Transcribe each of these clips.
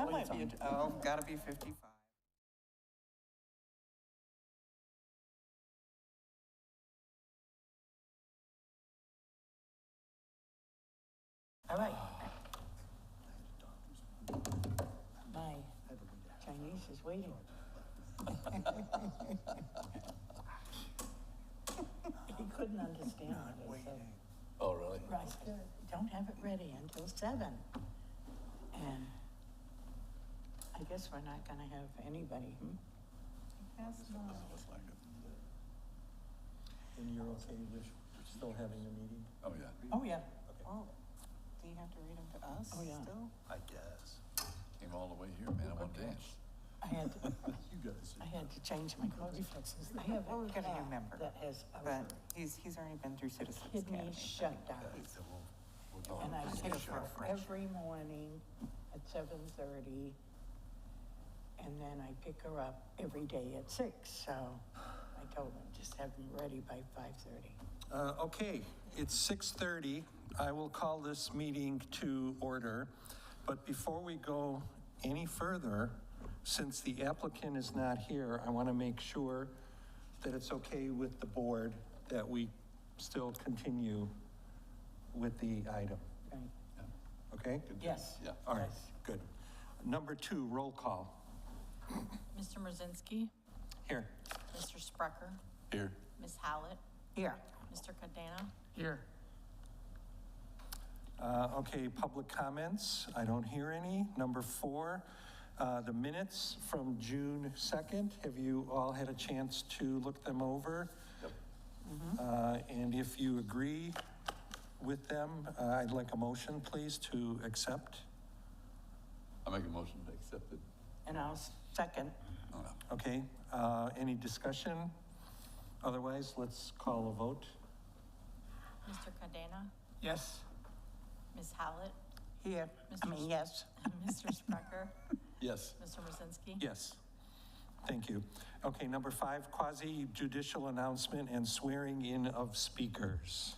That what it's might be, on. gotta be 55. All right. My Chinese is waiting. He couldn't understand it. So, Oh, really? right, don't have it ready until 7. And I guess we're not gonna have anybody, Yes, no. Looks like it. And you're okay with still having the meeting? Oh, yeah. Oh, yeah. Oh, do you have to read them to us Oh, yeah. still? I guess. Came all the way here, man. I want to dance. I had to, You guys. I had to change my clothes. I have Well, a we've got a new cat member, that has But he's already been through Citizens kidney Academy. shutdown. And I Take take her for a her fresh. every morning at 7:30. And then I pick her up every day at 6. So I told them, just have them ready by 5:30. Okay, it's 6:30. I will call this meeting to order. But before we go any further, since the applicant is not here, I want to make sure that it's okay with the board that we still continue with the item, Right? okay? Yes. Yeah. All right, Yes. good. Number 2, roll call. Mr. Mrzinski, Here. Mr. Sprecher, Here. Ms. Hallett, Here. Mr. Cadena, Here. Okay, public comments, I don't hear any. Number 4, the minutes from June 2nd, have you all had a chance to look them over? Yep. And if you agree with them, I'd like a motion, please, to accept. I make a motion to accept it. And I'll second. Oh, no. Okay, any discussion? Otherwise, let's call a vote. Mr. Cadena, Yes. Ms. Hallett, Here. I mean, yes. Mr. Sprecher, Yes. Mr. Mrzinski. Yes. Thank you. Okay, number 5, quasi judicial announcement and swearing in of speakers.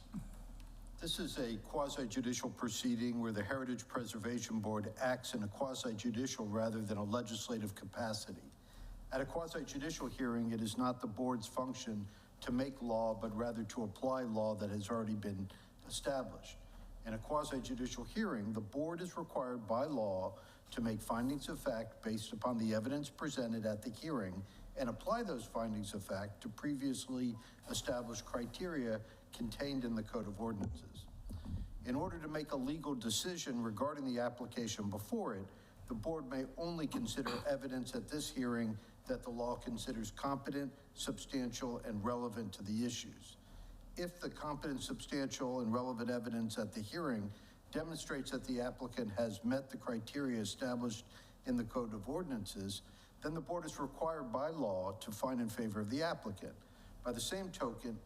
This is a quasi-judicial proceeding where the Heritage Preservation Board acts in a quasi-judicial rather than a legislative capacity. At a quasi-judicial hearing, it is not the board's function to make law, but rather to apply law that has already been established. In a quasi-judicial hearing, the board is required by law to make findings of fact based upon the evidence presented at the hearing and apply those findings of fact to previously established criteria contained in the Code of Ordinances. In order to make a legal decision regarding the application before it, the board may only consider evidence at this hearing that the law considers competent, substantial, and relevant to the issues. If the competent, substantial, and relevant evidence at the hearing demonstrates that the applicant has met the criteria established in the Code of Ordinances, then the board is required by law to find in favor of the applicant. By the same token,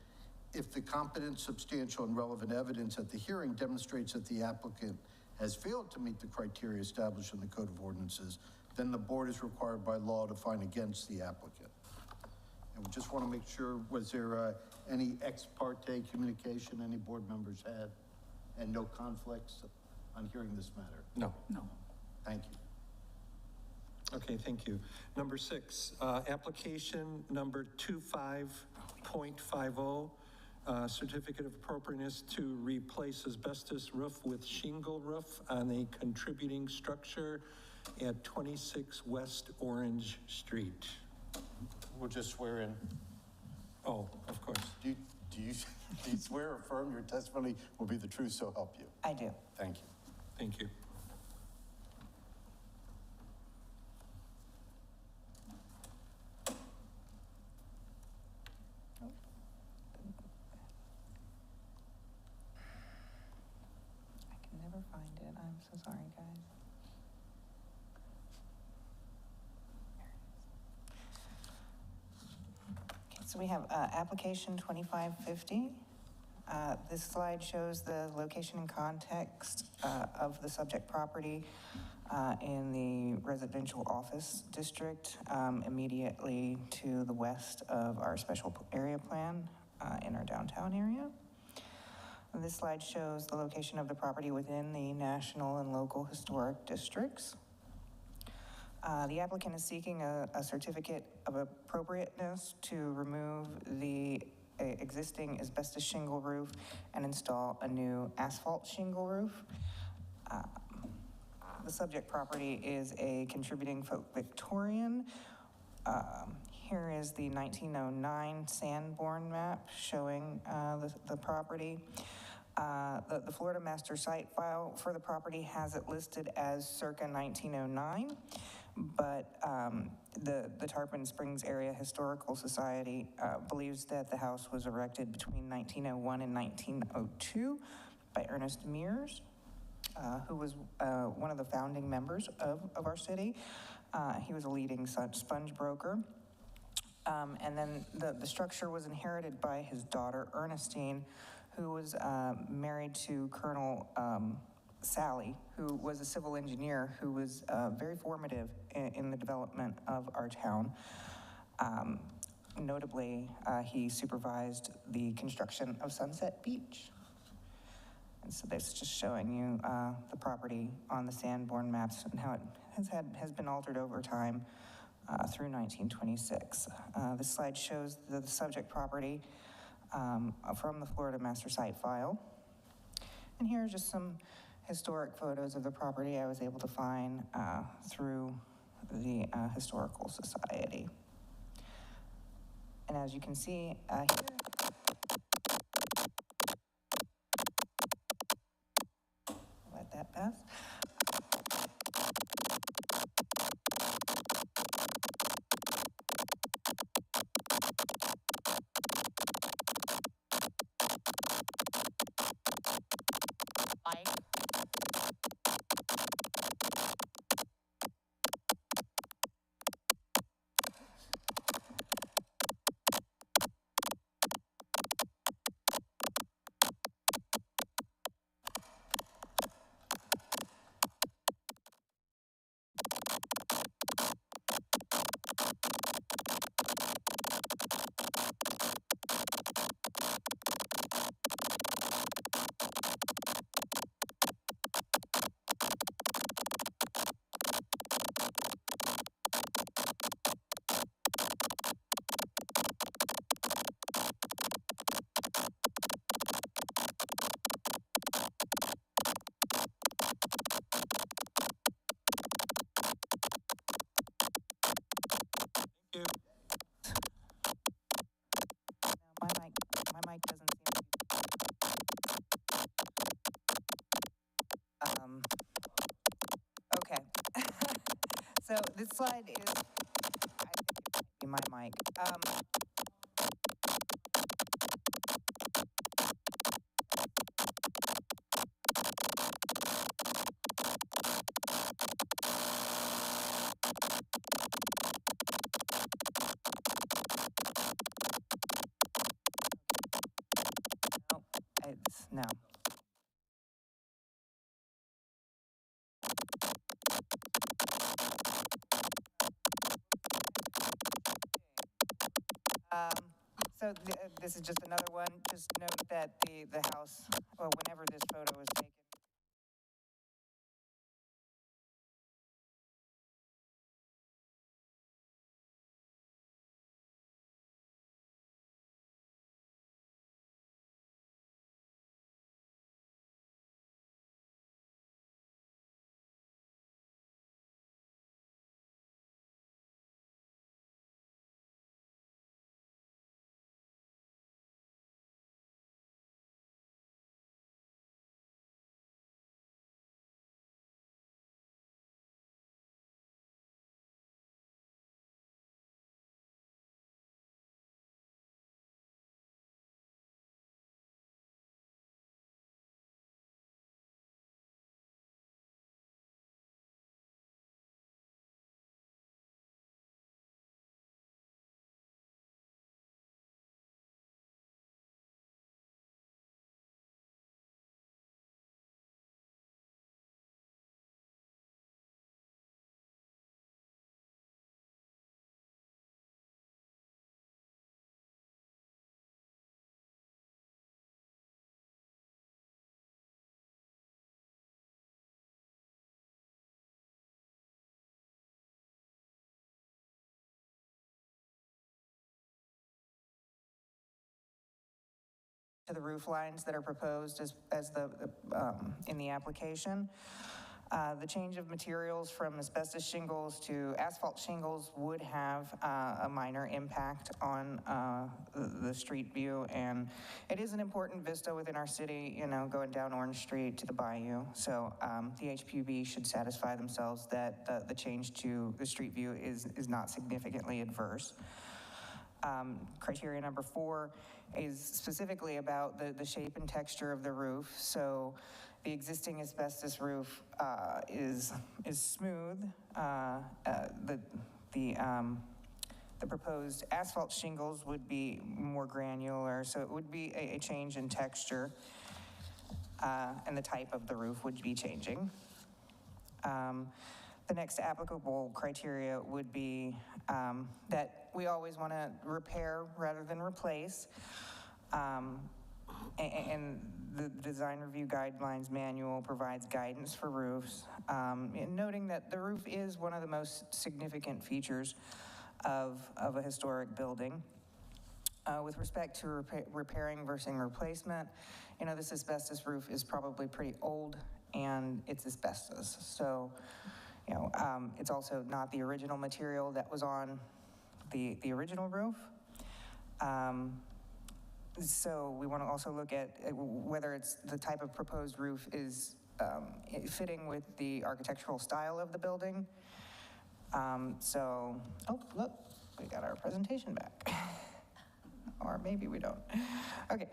if the competent, substantial, and relevant evidence at the hearing demonstrates that the applicant has failed to meet the criteria established in the Code of Ordinances, then the board is required by law to find against the applicant. And we just want to make sure, was there any ex parte communication any board members had, and no conflicts on hearing this matter? No. No. Thank you. Okay, thank you. Number 6, application number 25.50, certificate of appropriateness to replace asbestos roof with shingle roof on a contributing structure at 26 West Orange Street. We'll just swear in. Oh, of course. Do you swear or affirm your testimony will be the truth, so help you? I do. Thank you. Thank you. I can never find it. I'm so sorry, guys. Okay, so we have application 2550. This slide shows the location and context of the subject property in the residential office district immediately to the west of our special area plan in our downtown area. And this slide shows the location of the property within the national and local historic districts. The applicant is seeking a certificate of appropriateness to remove the existing asbestos shingle roof and install a new asphalt shingle roof. The subject property is a contributing folk Victorian. Here is the 1909 Sanborn map showing the property. The Florida Master Site file for the property has it listed as circa 1909, but the Tarpon Springs Area Historical Society believes that the house was erected between 1901 and 1902 by Ernest Mears, who was one of the founding members of our city. He was a leading sponge broker. And then the structure was inherited by his daughter, Ernestine, who was married to Colonel Sally, who was a civil engineer who was very formative in the development of our town. Notably, he supervised the construction of Sunset Beach. And so this is just showing you the property on the Sanborn maps and how it has been altered over time through 1926. This slide shows the subject property from the Florida Master Site file. And here are just some historic photos of the property I was able to find through the Historical Society. And as you can see here, let that pass. Mike, You. My mic doesn't seem to be. Okay. So this slide is, I think it might be my mic. No, it's no. So this is just another one. Just note that the house, well, whenever this photo was taken, to the roof lines that are proposed in the application. The change of materials from asbestos shingles to asphalt shingles would have a minor impact on the street view, and it is an important vista within our city, you know, going down Orange Street to the bayou. So the HPB should satisfy themselves that the change to the street view is not significantly adverse. Criteria number 4 is specifically about the shape and texture of the roof. So the existing asbestos roof is smooth. The proposed asphalt shingles would be more granular, so it would be a change in texture, and the type of the roof would be changing. The next applicable criteria would be that we always want to repair rather than replace. And the design review guidelines manual provides guidance for roofs, noting that the roof is one of the most significant features of a historic building. With respect to repairing versus replacement, you know, this asbestos roof is probably pretty old and it's asbestos. So, you know, it's also not the original material that was on the original roof. So we want to also look at whether it's the type of proposed roof is fitting with the architectural style of the building. So, oh, look, we got our presentation back. Or maybe we don't. Okay.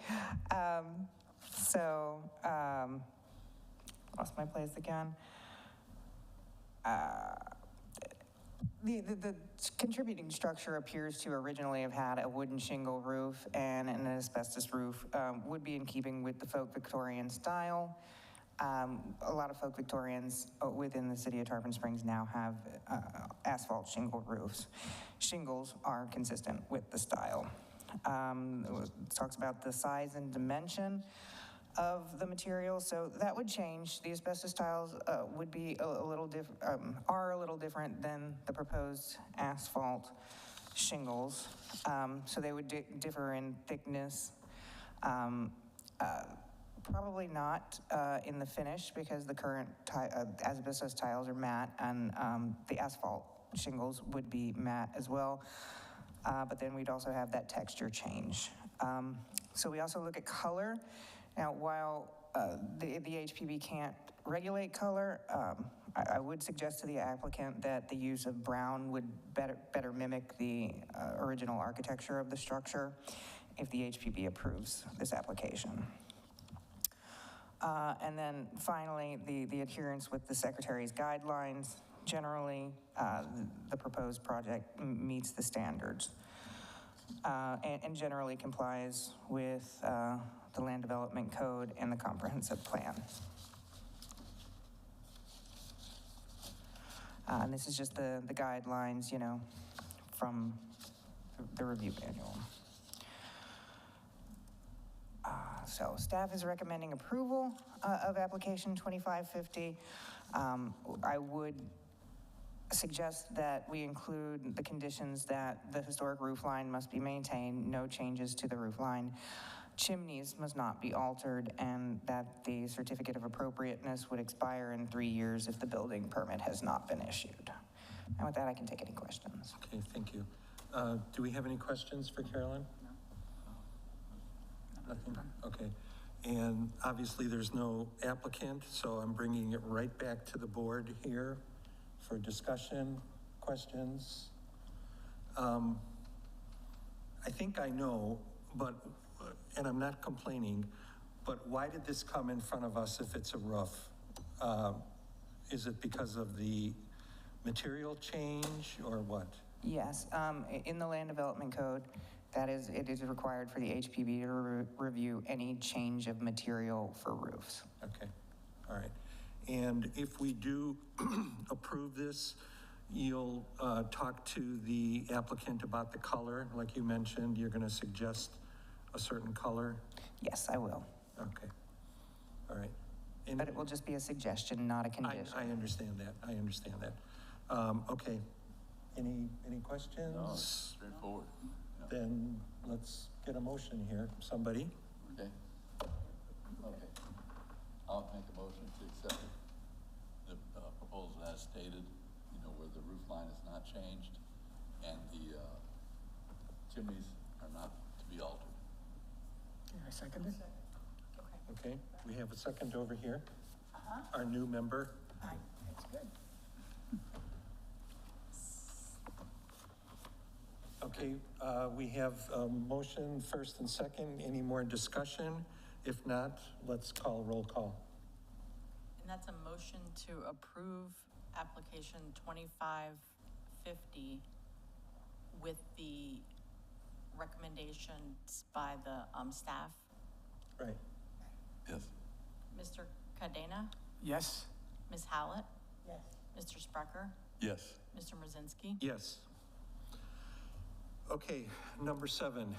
Lost my place again. The contributing structure appears to originally have had a wooden shingle roof, and an asbestos roof would be in keeping with the folk Victorian style. A lot of folk Victorians within the city of Tarpon Springs now have asphalt shingle roofs. Shingles are consistent with the style. It talks about the size and dimension of the material, so that would change. The asbestos tiles would be a little different than the proposed asphalt shingles. So they would differ in thickness. Probably not in the finish, because the current asbestos tiles are matte, and the asphalt shingles would be matte as well. But then we'd also have that texture change. So we also look at color. Now, while the HPB can't regulate color, I would suggest to the applicant that the use of brown would better mimic the original architecture of the structure if the HPB approves this application. And then finally, the adherence with the Secretary's guidelines. Generally, the proposed project meets the standards and generally complies with the Land Development Code and the Comprehensive Plan. And this is just the guidelines, you know, from the review manual. So staff is recommending approval of application 2550. I would suggest that we include the conditions that the historic roof line must be maintained, no changes to the roof line, chimneys must not be altered, and that the certificate of appropriateness would expire in 3 years if the building permit has not been issued. And with that, I can take any questions. Okay, thank you. Do we have any questions for Carolyn? Nothing? Okay. And obviously there's no applicant, so I'm bringing it right back to the board here for discussion, questions. I think I know, but, and I'm not complaining, but why did this come in front of us if it's a roof? Is it because of the material change or what? Yes, in the Land Development Code, it is required for the HPB to review any change of material for roofs. Okay, all right. And if we do approve this, you'll talk to the applicant about the color, like you mentioned, you're gonna suggest a certain color? Yes, I will. Okay, all right. And But it will just be a suggestion, not a condition. I understand that, I understand that. Okay, any questions? No, it's straightforward. Yeah. Then let's get a motion here, somebody. Okay. Okay. I'll make a motion to accept the proposal as stated, you know, where the roof line is not changed and the chimneys are not to be altered. I second it. Okay, we have a second over here. Our new member. That's good. Okay, we have a motion, first and second. Any more discussion? If not, let's call roll call. And that's a motion to approve application 2550 with the recommendations by the staff. Right. Yes. Mr. Cadena, Yes. Ms. Hallett, Yes. Mr. Sprecher, Yes. Mr. Mrazinski. Yes. Okay, number 7,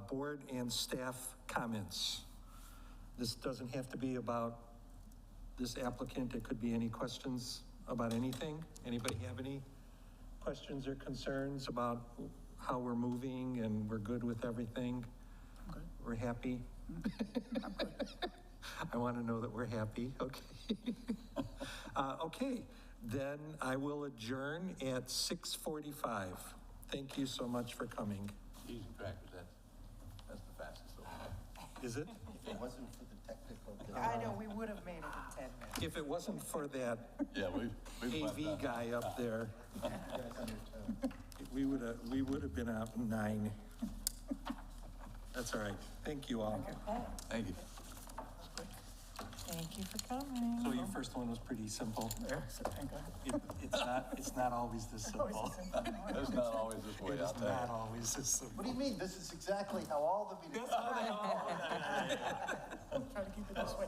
board and staff comments. This doesn't have to be about this applicant. It could be any questions about anything. Anybody have any questions or concerns about how we're moving and we're good with everything? Good. We're happy? I'm good. I want to know that we're happy, okay. Okay, then I will adjourn at 6:45. Thank you so much for coming. Cheese and crackers, that's the fastest. Is it? If it wasn't for the technical. I know, we would have made it in 10 minutes. If it wasn't for that Yeah, we've left AV that. guy up there, we would have been out in 9. That's all right. Thank you all. Thank you. Thank you for coming. So your first one was pretty simple. Yes, thank God. It's not always this simple. It's not always this way It out is there. not always this simple. What do you mean? This is exactly how all the meetings. Try to keep it this way.